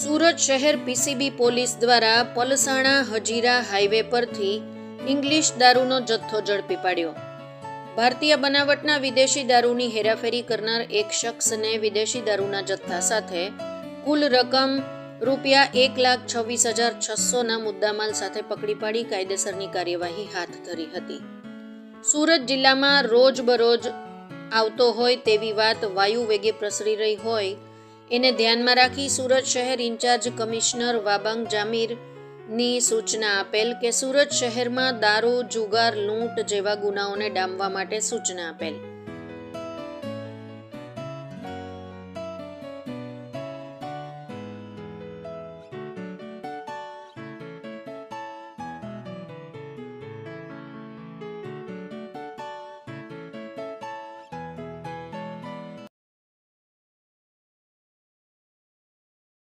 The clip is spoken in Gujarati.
સુરત શહેર પીસીબી પોલીસ દ્વારા પલસાણા હજીરા હાઈવે પરથી ઇંગ્લિશ દારૂનો જથ્થો ઝડપી પાડ્યો. ભારતીય બનાવટના વિદેશી દારૂની હેરાફેરી કરનાર એક શખ્સને વિદેશી દારૂના જથ્થા સાથે કુલ રકમ ₹1,26,600ના મુદ્દામાલ સાથે પકડી પાડી કાયદેસરની કાર્યવાહી હાથ ધરી હતી. સુરત જિલ્લામાં રોજબરોજ આવતો હોય તેવી વાત વાયુ વેગે પ્રસરી રહી હોય એને ધ્યાનમાં રાખી સુરત શહેર ઇન્ચાર્જ કમિશનર વાબાંગ જામીરની સૂચના આપેલ કે સુરત શહેરમાં દારૂ, જુગાર, લૂંટ જેવા ગુનાઓને ડામવા માટે સૂચના આપેલ.